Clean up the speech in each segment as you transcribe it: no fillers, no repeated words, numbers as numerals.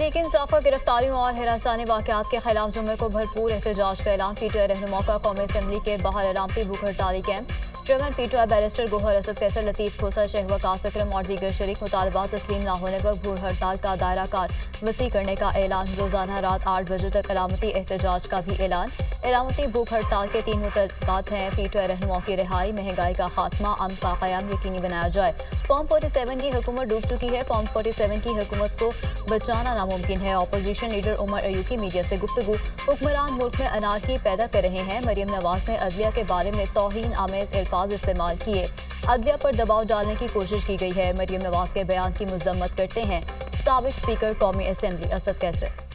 तहरीक इंसाफ का गिरफ्तारियों और हिरासानी वाकयात के खिलाफ जुम्मे को भरपूर एहतजाज का ऐलान। पीटीआई रहनुमा का कौमी असम्बली के बाहर अलामती भूख हड़ताली कैंप। Chairman PTI barrister Gohar Asad Qaiser, Latif Khosa, शहवा कास अकरम और दीगर शरीक मुतालबात तस्लीम न होने पर भूख हड़ताल का दायरा कार वसी करने का ऐलान। रोजाना रात 8 बजे तक अलामती एहतजाज का भी ऐलान। अलामती भूख हड़ताल के 3 मुतालबात हैं। पीटीआई रहनुमा की रिहाई, महंगाई का खात्मा, अमन का क़याम यकीनी बनाया जाए। फॉर्म 47 की हुकूमत डूब चुकी है। फॉर्म 47 की हुकूमत को बचाना नामुमकिन है। अपोजिशन लीडर उमर अयूब की मीडिया से गुफ्तगू। हुक्मरान मुल्क में अनारकी पैदा कर रहे हैं। मरियम नवाज ने अदलिया के बारे में तौहीन आमेज अल्फाज इस्तेमाल किए। अदलिया पर दबाव डालने की कोशिश की गई है। मरियम नवाज के बयान की मजम्मत करते हैं साबिक स्पीकर कौमी असम्बली असद कैसर।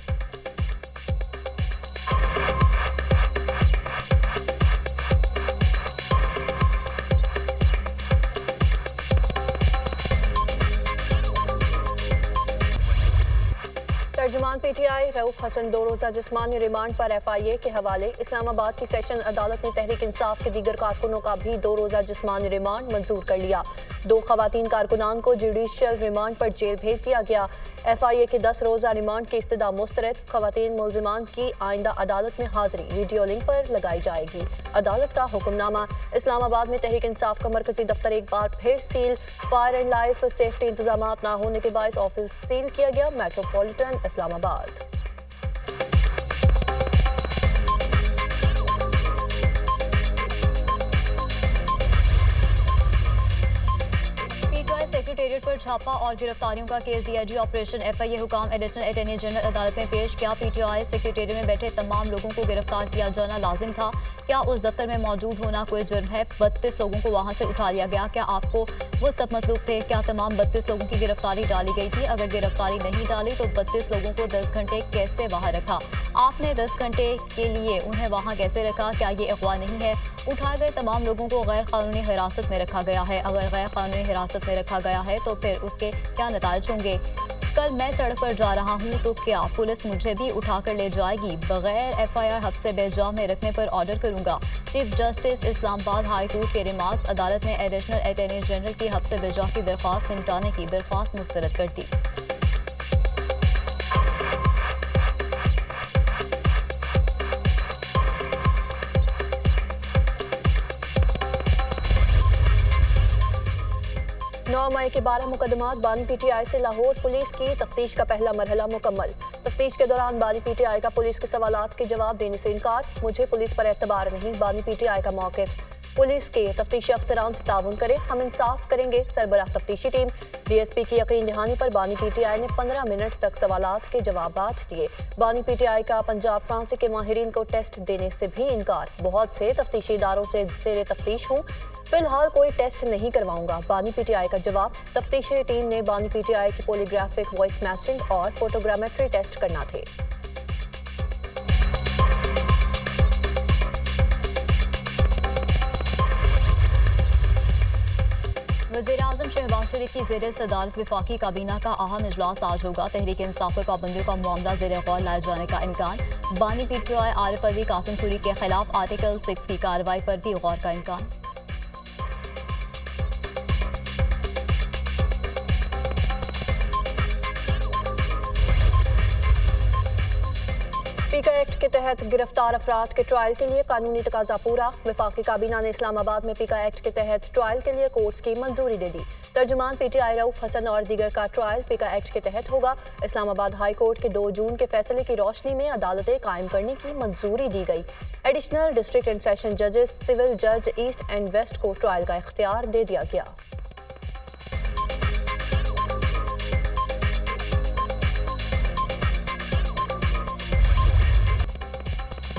तर्जुमान पीटीआई रऊफ हसन 2 रोज़ा जिस्मानी रिमांड पर एफआईए के हवाले। इस्लामाबाद की सेशन अदालत ने तहरीक इंसाफ के दीगर कारकुनों का भी 2 रोज़ा जिस्मानी रिमांड मंजूर कर लिया। 2 खवातीन कारकुनान को जुडिशियल रिमांड पर जेल भेज दिया गया। एफआईए के 10 रोज़ा रिमांड की इस्तदा मुस्तरद। खवातीन मुलजिमान की आइंदा अदालत में हाजिरी वीडियो लिंक पर लगाई जाएगी। अदालत का हुक्मनामा। इस्लामाबाद में तहरीक इंसाफ का मरकजी दफ्तर एक बार फिर seal. Fire and life safety इंतजाम न होने के बायस ऑफिस सील किया गया। मेट्रोपॉलिटन इस्लामाबाद। सेक्रेटेरिएट पर छापा और गिरफ्तारियों का केस। डीआईजी ऑपरेशन एफआईए हुकाम एडिशनल अटॉर्नी जनरल अदालत में पेश किया। पीटीआई सेक्रेटेरिएट में बैठे तमाम लोगों को गिरफ्तार किया जाना लाजिम था। क्या उस दफ्तर में मौजूद होना कोई जुर्म है? 32 लोगों को वहां से उठा लिया गया। क्या आपको वो सब मतलूब थे? क्या तमाम 32 लोगों की गिरफ्तारी डाली गई थी? अगर गिरफ्तारी नहीं डाली तो 32 लोगों को 10 घंटे कैसे वहां रखा? आपने 10 घंटे के लिए उन्हें वहां कैसे रखा? क्या ये अगवा नहीं है? उठाए गए तमाम लोगों को गैर कानूनी हिरासत में रखा गया है। अगर गैर कानूनी हिरासत में रखा गया है तो फिर उसके क्या नताइज होंगे? कल मैं सड़क पर जा रहा हूँ तो क्या पुलिस मुझे भी उठाकर ले जाएगी? बगैर एफआईआर हब्से बेजा में रखने पर ऑर्डर करूंगा। Chief justice Islamabad high court के रिमार्क्स। अदालत ने एडिशनल अटॉर्नी जनरल की हब्से बेजा की दरख्वास्त निपटाने की दरख्वास्त मुस्तरद कर दी। मई के 12 मुकदमात। बानी पीटीआई से लाहौर पुलिस की तफ्तीश का पहला मरहला मुकम्मल। तफ्तीश के दौरान बानी पीटीआई का पुलिस के सवालात के जवाब देने से इनकार। मुझे पुलिस पर एतबार नहीं, बानी पीटीआई का मौक़िफ़। पुलिस के तफ्तीशी अफसरान से ताउन करें, हम इंसाफ करेंगे। सरबराह तफ्तीशी टीम। डीएसपी की यकीन दहानी पर बानी पीटीआई ने 15 मिनट तक सवालात के जवाबात दिए। बानी पीटीआई का पंजाब फ्रांसी के माहिरीन को टेस्ट देने से भी इनकार। बहुत से तफ्तीशी इदारों से ज़ेरे तफ्तीश हूँ, फिलहाल कोई टेस्ट नहीं करवाऊंगा। बानी पीटीआई का जवाब। तफ्तीशी टीम ने बानी पीटीआई की पॉलीग्राफिक वॉइस मैचिंग और फोटोग्रामेट्री टेस्ट करना थे। वज़ीर-ए-आज़म शहबाज शरीफ की ज़ेरे सदारत वफाकी काबीना का अहम इजलास आज होगा। तहरीक इंसाफ पर पाबंदियों का मामला ज़ेरे गौर लाए जाने का इम्कान। बानी पीटीआई आरिफ अलवी कासिम सूरी के खिलाफ आर्टिकल 6 की कार्रवाई पर भी गौर का इम्कान। पीका एक्ट के तहत गिरफ्तार अफराद के ट्रायल के लिए कानूनी तकाजा पूरा। वफाकी काबीना ने इस्लामाबाद में पीका एक्ट के तहत ट्रायल के लिए कोर्ट्स की मंजूरी दे दी। तर्जुमान पीटीआई रऊफ हसन और दीगर का ट्रायल पीका एक्ट के तहत होगा। इस्लामाबाद हाई कोर्ट के 2 जून के फैसले की रोशनी में अदालतें कायम करने की मंजूरी दी गई। एडिशनल डिस्ट्रिक्ट एंड सेशन जजेस, सिविल जज ईस्ट एंड वेस्ट को ट्रायल का इख्तियार दे दिया गया।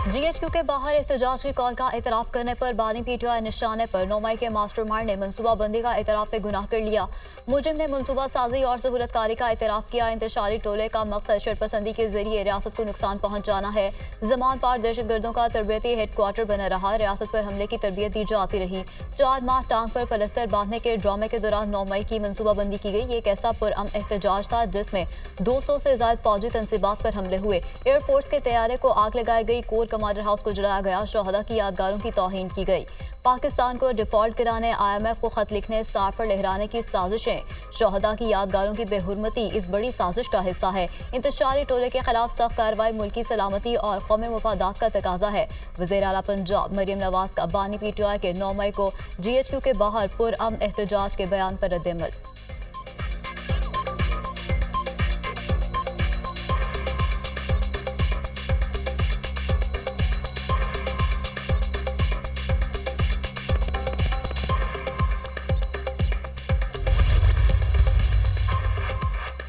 जीएचक्यू के बाहर एहतजाज की कॉल का एतराफ़ करने पर बानी पीटीआई निशाने पर। 9 मई के मास्टरमाइंड ने मनसूबाबंदी का एतराफ़ गुनाह कर लिया। मुजरिम ने मनसूबा साजी और सहूलतकारी का एतराफ़ किया। इंतशारी टोले का मकसद शरपसंदी के जरिए रियासत को नुकसान पहुँचाना है। जमान पार दहशतगर्दों का तरबियती हेडक्वार्टर बना रहा। रियासत पर हमले की तरबियत दी जाती रही। 4 माह टांग पर पलस्तर बांधने के ड्रामे के दौरान 9 मई की मनसूबाबंदी की गई। ये एक ऐसा पुरअमन एहतजाज था जिसमें 200 से ज्यादा फौजी तनसीबात पर हमले हुए। एयरफोर्स के तैयारे को आग लगाई गई। कोर कमांडर हाउस को जलाया गया। शहदा की यादगारों की तौहीन की गई। पाकिस्तान को डिफॉल्ट कराने, IMF को खत लिखने, साफ पर लहराने की साजिशें। शोहदा की यादगारों की बेहुरमती इस बड़ी साजिश का हिस्सा है। इंतशारी टोले के खिलाफ सख्त कार्रवाई मुल्की सलामती और कौमी मफादात का तकाजा है। वज़ीर आला पंजाब मरियम नवाज का बानी PTI के 9 मई को GHQ के बाहर पुरअमन एहतजाज के बयान पर रद्द-ए-अमल।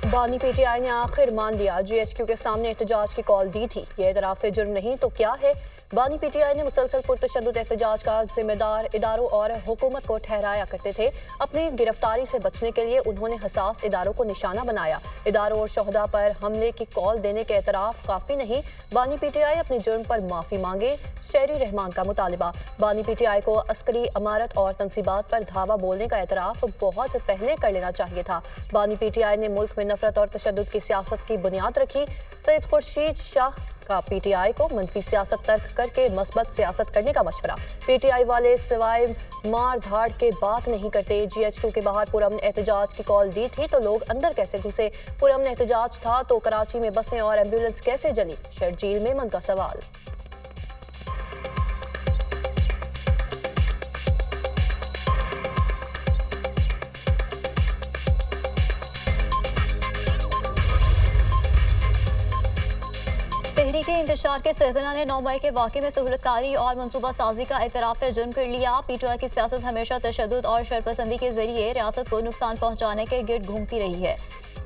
बानी PTI ने आखिर मान लिया, GHQ के सामने एहतजाज की कॉल दी थी। ये एतराफ़ जुर्म नहीं तो क्या है? बानी PTI ने मुसलसल पुरतशद्दुद एहतजाज का जिम्मेदार इदारों और हुकूमत को ठहराया करते थे। अपनी गिरफ्तारी से बचने के लिए उन्होंने हसास इदारों को निशाना बनाया। इदारों और शोहदा पर हमले की कॉल देने के एतराफ़ काफ़ी नहीं, बानी PTI अपने जुर्म पर माफ़ी मांगे। शहरी रहमान का मुतालिबा। बानी PTI को अस्करी अमारत और तनसीबात पर धावा बोलने का एतराफ़ बहुत पहले कर लेना चाहिए था। बानी PTI ने मुल्क में नफरत और तशद्दुद की सियासत की बुनियाद रखी। सैयद खुर्शीद शाह का PTI को मनफी सियासत तर्क करके मस्बत सियासत करने का मशवरा। PTI वाले सिवाय मार धाड़ के बात नहीं करते। GHQ के बाहर पुरअमन एहतजाज की कॉल दी थी तो लोग अंदर कैसे घुसे? पुरअमन एहतजाज था तो कराची में बसें और एम्बुलेंस कैसे जली? शर्जील मेमन का सवाल। तहरीक इंतशार के सरगना ने 9 मई के वाक़े में सहूलतकारी और मनसूबा साजी का एतराफ़ जुर्म कर लिया। PTI की सियासत हमेशा तशद्दुद और शरपसंदी के जरिए रियासत को नुकसान पहुँचाने के गिर्द घूमती रही है।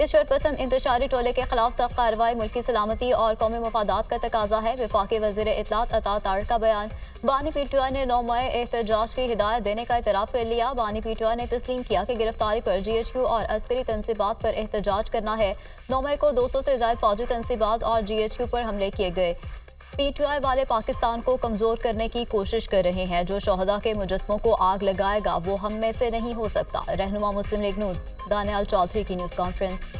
इस शरपसंद इंतशारी टोले के खिलाफ सख्त कार्रवाई मुल्की सलामती और कौमी मफादात का तकाजा है। वफाकी वज़ीर इत्तलात अता तारिक का बयान। बानी PTI ने 9 मई एहतजाज की हिदायत देने का एतराफ़ कर लिया। बानी PTI ने तस्लीम किया कि गिरफ्तारी पर GHQ और अस्करी तनसीबात पर एहतजाज करना है। 9 मई को 200 से ज़ायद फौजी तनसीबात और GHQ पर हमले किए गए। PTI वाले पाकिस्तान को कमज़ोर करने की कोशिश कर रहे हैं। जो शोहदा के मुजस्मों को आग लगाएगा वो हम में से नहीं हो सकता। रहनुमा मुस्लिम लीग नून दानियाल चौधरी की न्यूज़ कॉन्फ्रेंस।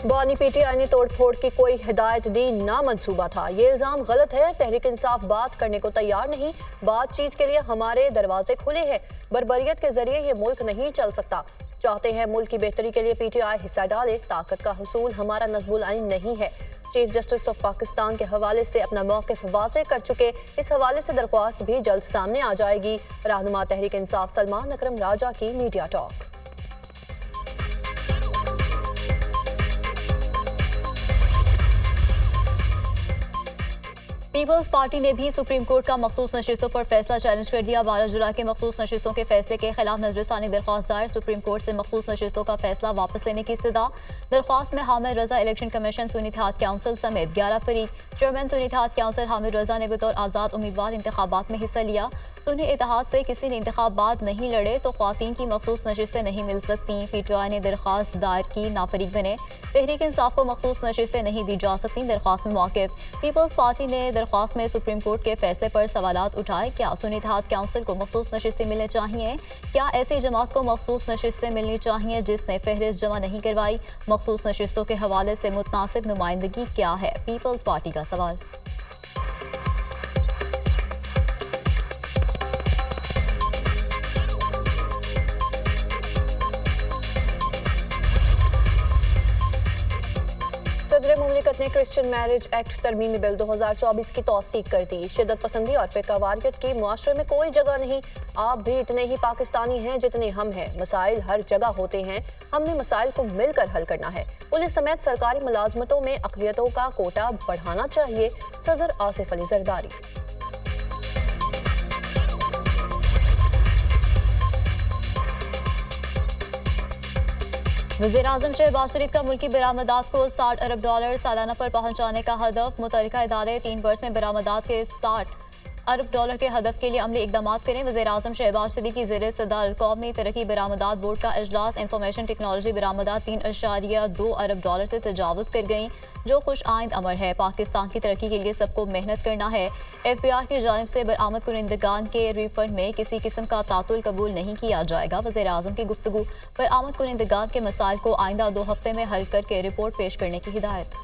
बानी PTI ने तोड़ फोड़ की कोई हिदायत दी ना मंसूबा था। ये इल्ज़ाम गलत है। तहरीक इंसाफ बात करने को तैयार नहीं। बातचीत के लिए हमारे दरवाजे खुले हैं। बर्बरियत के जरिए ये मुल्क नहीं चल सकता। चाहते हैं मुल्क की बेहतरी के लिए PTI हिस्सा डाले। ताकत का हुसूल हमारा नज़्बुल आइन नहीं है। चीफ जस्टिस ऑफ पाकिस्तान के हवाले से अपना मौक़िफ़ वाज़ेह कर चुके। इस हवाले से दरख्वास्त भी जल्द सामने आ जाएगी। रहनुमा तहरीक इंसाफ सलमान अकरम राजा की मीडिया टॉक। पीपल्स पार्टी ने भी सुप्रीम कोर्ट का मखसूस नशिस्तों पर फैसला चैलेंज कर दिया। 12 जुलाई के मखसूस नशिस्तों के फैसले के खिलाफ नजरसानी दरख्वास्त दायर। सुप्रीम कोर्ट से मखसूस नशिस्तों का फैसला वापस लेने की इस्तदा। दरख्वास्त में हामिद रजा इलेक्शन कमीशन सुन्नी इत्तेहाद काउंसिल समेत 11 फरीक। चेयरमैन सुन्नी इत्तेहाद काउंसिल हामिद रजा ने बतौर आज़ाद उम्मीदवार इंतखाबात में हिस्सा लिया। सुन्नी इत्तेहाद से किसी ने इंतखाबात नहीं लड़े तो ख्वातीन की मखसूस नशिस्तें नहीं मिल सकती। PTI ने दरख्वास्त दायर की नाफरीक बने। तहरीक इंसाफ को मखसूस नशिस्तें नहीं दी जा सकती। दरख्वास्त में मौक़िफ़। पीपल्स पार्टी ने दरख्वास्त में सुप्रीम कोर्ट के फैसले पर सवालात उठाए। क्या सुन्नी इत्तेहाद काउंसिल को मखसूस नशिस्तें मिलनी चाहिए? क्या ऐसी जमात को मखसूस नशिस्तें मिलनी चाहिए जिसने फहरिस्त जमा नहीं करवाई? मखसूस नशिस्तों के हवाले से मुतनासिब नुमाइंदगी क्या है? पीपल्स पार्टी का सवाल। सदर मुमलिकत ने क्रिश्चियन मैरिज एक्ट तरमीमी बिल 2024 की तौसीक कर दी। शिद्दत पसंदी और फ़िरकावारियत की मुआशरे में कोई जगह नहीं। आप भी इतने ही पाकिस्तानी हैं जितने हम हैं। मसाइल हर जगह होते हैं। हमने मसाइल को मिलकर हल करना है। पुलिस समेत सरकारी मुलाजमतों में अक़लियतों का कोटा बढ़ाना चाहिए। सदर आसिफ अली जरदारी। वज़ीर-ए-आज़म शहबाज शरीफ का मुल्की बरामदात को $60 अरब सालाना पर पहुंचाने का हदफ। मुतल्लिका इदारे 3 बरस में बरामदात के 60 अरब डॉलर के हदफ के लिए अमली इकदाम करें। वज़ीर-ए-आज़म शहबाज शरीफ की ज़ेर सदारत कौमी तरक्की बरामदात बोर्ड का इजलास। इंफॉर्मेशन टेक्नोलॉजी बरामदात 3.2 अरब डॉलर से तजावुज़ कर गई, जो खुश आइंद अमर है। पाकिस्तान की तरक्की के लिए सबको मेहनत करना है। FBR की जानिब से बरामद कुनिंदगान के रिफंड में किसी किस्म का तातुल कबूल नहीं किया जाएगा। वज़ीर-ए-आज़म की गुफ्तगू। बरामद कुनिंदगान के मसाइल को आइंदा 2 हफ्ते में हल करके रिपोर्ट पेश करने की हिदायत।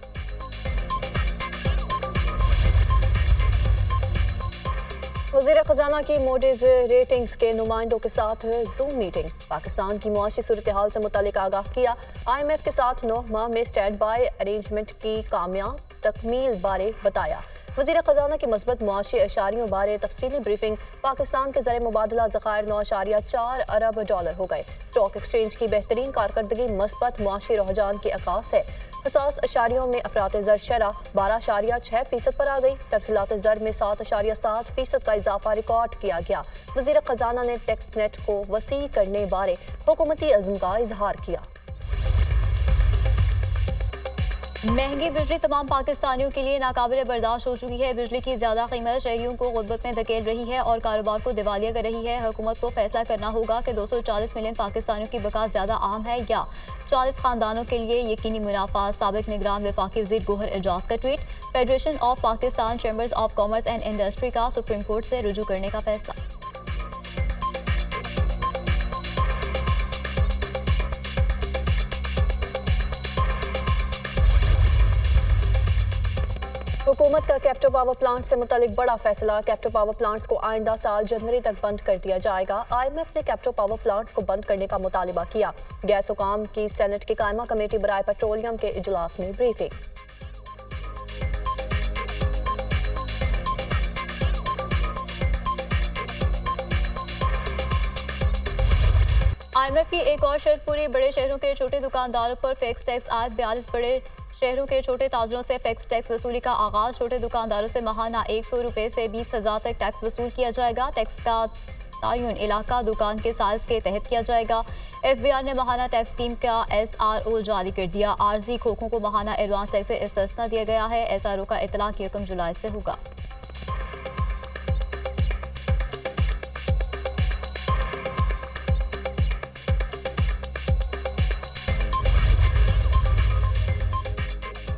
वज़ीर खजाना की मोडिज रेटिंग्स के नुमाइंदों के साथ जूम मीटिंग। पाकिस्तान की मुआशी सूरत हाल से मुतालिक आगाह किया। IMF के साथ 9 माह में स्टैंड बाय अरेंजमेंट की कामयाब तकमील बारे बताया। वज़ीर खजाना की मस्बत मुआशी अशारियों बारे तफसीली ब्रीफिंग। पाकिस्तान के ज़र मुबादला ज़खायर 9.4 अरब डॉलर हो गए। स्टॉक एक्सचेंज की बेहतरीन कारकर्दगी मस्बत मुआशी रुझान की अकास है। हसास अशारियों में अफरात ज़र शरह 12.6% पर आ गई। तरसीलात ज़र में 7.7% का इजाफा रिकॉर्ड किया गया। वज़ीर खजाना ने टैक्स नेट को वसी करने बारे हुकूमती अज़्म का इजहार किया। महंगी बिजली तमाम पाकिस्तानियों के लिए नाकाबिले बर्दाश्त हो चुकी है। बिजली की ज्यादा कीमत शहरियों को गुर्बत में धकेल रही है और कारोबार को दिवालिया कर रही है। हुकूमत को फैसला करना होगा कि 240 मिलियन पाकिस्तानियों की बका ज्यादा अहम है या 40 खानदानों के लिए यकीनी मुनाफा। साबिक निगरान वफाकी वज़ीर गोहर एजाज का tweet. Federation of Pakistan chambers of commerce and industry का सुप्रीम कोर्ट से रुजू करने का फैसला। हुकूमत का कैप्टो पावर प्लांट से मुतालिक बड़ा फैसला। कैप्टो पावर प्लांट्स को आइंदा साल जनवरी तक बंद कर दिया जाएगा। IMF ने कैप्टो पावर प्लांट्स को बंद करने का मुतालिबा किया। गैस हुकाम की सेनेट की कायमा कमेटी बराए पेट्रोलियम के इजलास में ब्रीफिंग। IMF की एक और शर्त पूरी। बड़े शहरों के छोटे दुकानदारों पर फिक्स टैक्स आयत। 42 बड़े शहरों के छोटे ताजरों से फिक्स टैक्स वसूली का आगाज। छोटे दुकानदारों से माहाना 100 रुपये से 20,000 तक टैक्स वसूल किया जाएगा। टैक्स का तयन इलाका दुकान के साइज के तहत किया जाएगा। FBR ने माहाना टैक्स स्कीम का SRO जारी कर दिया। आर्जी खोखों को माहाना एडवांस टैक्स से इस्तिस्ना दिया गया है। SRO का इतलाक 1 जुलाई से होगा।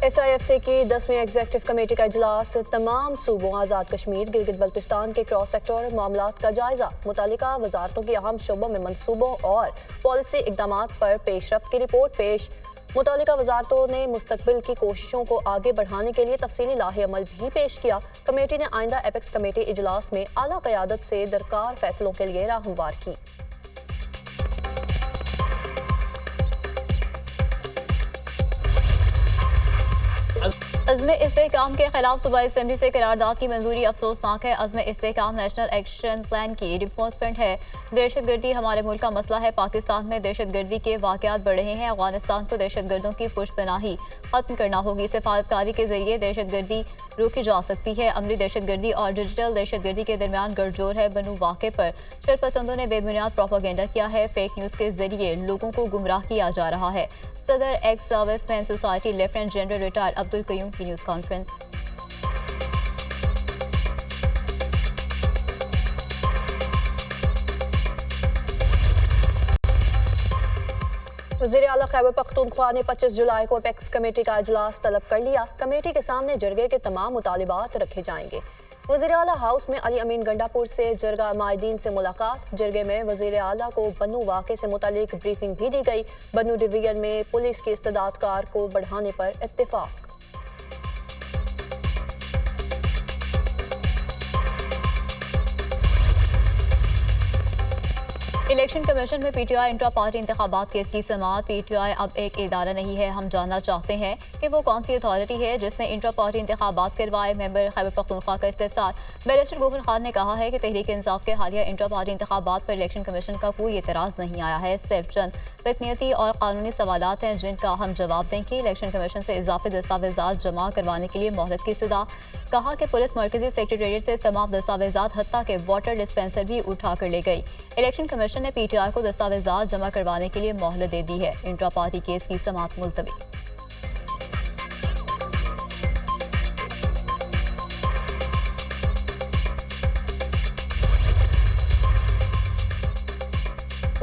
SIFC की 10वीं एग्जीक्यूटिव कमेटी का इजलास। तमाम सूबों आज़ाद कश्मीर गिलगित बल्तिस्तान के क्रॉस सेक्टर मामलात का जायजा। मुतालिका वजारतों की अहम शोबों में मंसूबों और पॉलिसी इकदाम पर पेशरफ्त की रिपोर्ट पेश। मुतालिका वजारतों ने मुस्तकबिल की कोशिशों को आगे बढ़ाने के लिए तफसीली लाहे अमल भी पेश किया। कमेटी ने आइंदा एपेक्स कमेटी इजलास में आला क़यादत से दरकार फैसलों के लिए राहनुमार की। अज़्म इस्तेहकाम के खिलाफ सूबाई असेंबली से करारदाद की मंजूरी अफसोसनाक है। अज़्म इस्तेहकाम नेशनल एक्शन प्लान की रिफॉर्समेंट है। दहशतगर्दी हमारे मुल्क का मसला है। पाकिस्तान में दहशतगर्दी के वाक़यात बढ़ रहे हैं। अफगानिस्तान को दहशतगर्दों की पुष्पनाही खत्म करना होगी। सिफारतकारी के जरिए दहशतगर्दी रोकी जा सकती है। अमली दहशतगर्दी और डिजिटल दहशतगर्दी के दरमियान गठजोड़ है। बनू वाक़े पर शरपसंदों ने बेबुनियाद प्रोपेगेंडा किया है। फेक न्यूज़ के जरिए लोगों को गुमराह किया जा रहा है। सदर ex serviceman society lieutenant general retired Abdul Qayyum की न्यूज़ कॉन्फ्रेंस। वज़ीर आला खैबर पख्तूनख्वा ने 25 जुलाई को एपेक्स कमेटी का इजलास तलब कर लिया। कमेटी के सामने जरगे के तमाम मुतालिबात रखे जाएंगे। वज़ीर आला हाउस में अली अमीन गंडापुर से जरगा माहिदीन से मुलाकात। जरगे में वज़ीर आला को बनू वाक़े से मुतालिक ब्रीफिंग भी दी गई। बनू डिवीजन में पुलिस की इस्तेदाद कार को बढ़ाने पर इत्तेफाक। इलेक्शन कमीशन में PTI इंट्रा पार्टी इंतखाबात केस की समाअत। PTI अब एक इदारा नहीं है। हम जानना चाहते हैं कि वो कौन सी अथॉरिटी है जिसने इंट्रा पार्टी इंतखाबात करवाए। मेंबर खैबर पख्तूनख्वा का इस्तेफसार। बैरिस्टर गोहर खान ने कहा है कि तहरीक इंसाफ के हालिया इंट्रा पार्टी इंतखाबात पर इलेक्शन कमीशन का कोई एतराज़ नहीं आया है। सिर्फ चंद तकनीती और कानूनी सवालात हैं जिनका हम जवाब दें कि इलेक्शन कमीशन से इजाफी दस्तावेजात जमा करवाने के लिए मोहलत की इस्तदा। कहा कि पुलिस मरकजी सेक्रेटेरिएट से तमाम दस्तावेजात हत्ता के वाटर डिस्पेंसर भी उठा कर ले गई। इलेक्शन कमीशन ने PTI को दस्तावेजात जमा करवाने के लिए मोहलत दे दी है। इंट्रा पार्टी केस की समाअत मुलतवी।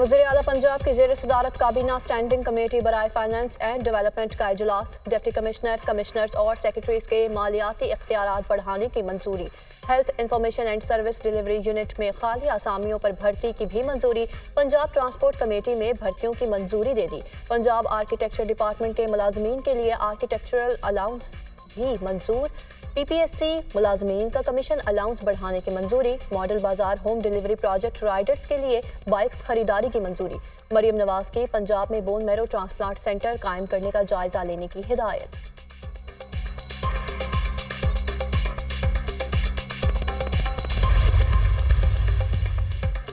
वज़ीर आला पंजाब की ज़ेर सदारत काबीना स्टैंडिंग कमेटी बराए फाइनेंस एंड डेवलपमेंट का इजलास। डिप्टी कमिश्नर, कमिश्नर्स और सेक्रेटरीज के मालियाती इख्तियारात बढ़ाने की मंजूरी। Health information and service delivery unit में खाली आसामियों पर भर्ती की भी मंजूरी। पंजाब ट्रांसपोर्ट कमेटी में भर्तियों की मंजूरी दे दी। पंजाब आर्किटेक्चर डिपार्टमेंट के मुलाजमीन के लिए आर्किटेक्चरल अलाउंस भी मंजूर। पीपीएससी मुलाजमीन का कमीशन अलाउंस बढ़ाने की मंजूरी। मॉडल बाजार होम डिलीवरी प्रोजेक्ट राइडर्स के लिए बाइक्स खरीदारी की मंजूरी। मरियम नवाज की पंजाब में बोन मैरो ट्रांसप्लांट सेंटर कायम करने का जायजा लेने की हिदायत।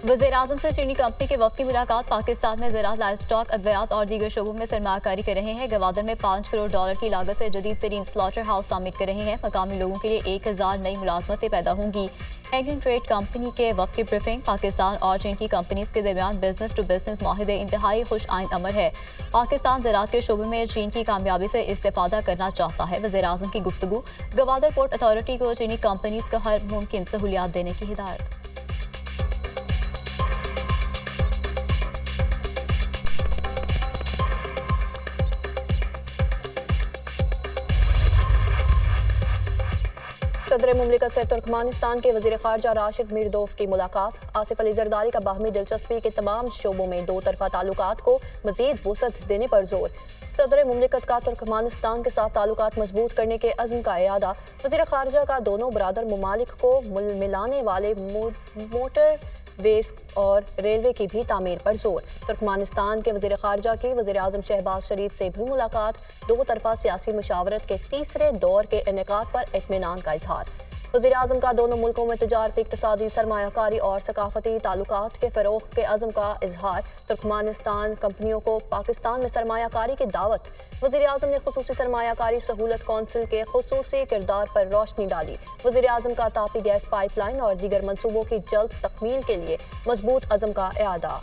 वज़ीर-ए-आज़म से चीनी कंपनी के वफ़द की मुलाकात। पाकिस्तान में ज़राअत, लाइवस्टॉक, अद्वियात और दीगर शोबों में सरमायाकारी कर रहे हैं। गवादर में $5 करोड़ की लागत से जदीद तरीन स्लॉटर हाउस तामीर कर रहे हैं। मकामी लोगों के लिए 1000 नई मुलाजमतें पैदा होंगी। एग्री ट्रेड कंपनी के वफ़द की ब्रीफिंग। पाकिस्तान और चीन की कंपनीज के दरमियान बिजनेस टू बिजनेस माहिदे इंतहाई खुश आइंद अमर है। पाकिस्तान ज़राअत के शोबे में चीन की कामयाबी से इस्तेफादा करना चाहता है। वज़ीर-ए-आज़म की गुफ्तगू। गवादर पोर्ट अथॉरिटी को चीनी कंपनीज को हर मुमकिन सहूलियात देने की हिदायत। सदर मुमलिकत से तुर्कमानिस्तान के वज़ीर ख़ारजा राशिद मीरदोफ की मुलाकात। आसिफ अली जरदारी का बाहमी दिलचस्पी के तमाम शोबों में दो तरफा ताल्लुकात को मज़ीद वसअत देने पर जोर। सदर मुमलिकत का तुर्कमानिस्तान के साथ ताल्लुकात मजबूत करने के अज़्म का इरादा। वज़ीर ख़ारजा का दोनों बरादर ममालिक को मिलाने वाले मोटर वेज और रेलवे की भी तामीर पर जोर। तुर्कमानिस्तान के वज़ीर ख़ारजा की वज़ीर आज़म शहबाज शरीफ से भी मुलाकात। दो तरफा सियासी मुशावरत के तीसरे दौर के इनेकाद पर इत्मीनान का इजहार। वज़ीर आज़म का दोनों मुल्कों में तिजारती, इक़्तिसादी, सरमायाकारी और सकाफती ताल्लुकात के फ़रोग़ के अज़्म का इजहार। तुर्कमानिस्तान कंपनियों को पाकिस्तान में सरमायाकारी की दावत। वज़ीर आज़म ने खुसूसी सरमायाकारी सहूलत कौंसिल के खुसूसी किरदार पर रोशनी डाली। वज़ीर आज़म का तापी गैस पाइपलाइन और दीगर मनसूबों की जल्द तकमील के लिए मजबूत अज़्म का इरादा।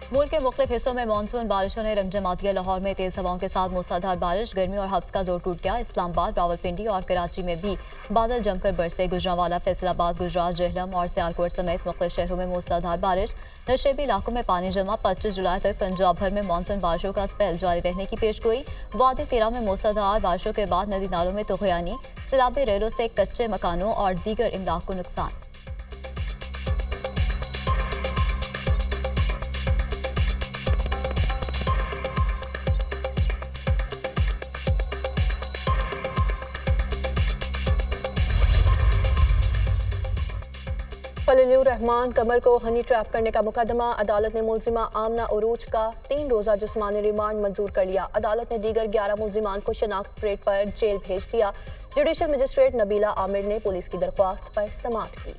मुल्क के मुख्तलिफ हिस्सों में मानसून बारिशों ने रंग जमा दिया। लाहौर में तेज हवाओं के साथ मूसलाधार बारिश। गर्मी और हब्स का जोर टूट गया। इस्लामाबाद, रावलपिंडी और कराची में भी बादल जमकर बरसे। गुजरांवाला, फैसलाबाद, गुजरात, जहलम और सियालकोट समेत मुख्तलिफ शहरों में मूसलाधार बारिश। नशेबी इलाकों में पानी जमा। 25 जुलाई तक पंजाब भर में मानसून बारिशों का स्पेल जारी रहने की पेशगोई। वादी तिरा में मूसलाधार बारिशों के बाद नदी नालों में तुग़यानी। सैलाबी रेलों से कच्चे मकानों और दीगर इमलाक को नुकसान। फलीलुर रहमान कमर को हनी ट्रैप करने का मुकदमा। अदालत ने मुलजिमा आमना उरूज का 3 रोज़ा जिस्मानी रिमांड मंजूर कर लिया। अदालत ने दीगर 11 मुलजिमान को शनाख्त परेड पर जेल भेज दिया। जुडिशल मजिस्ट्रेट नबीला आमिर ने पुलिस की दरख्वास्त पर समाअत की।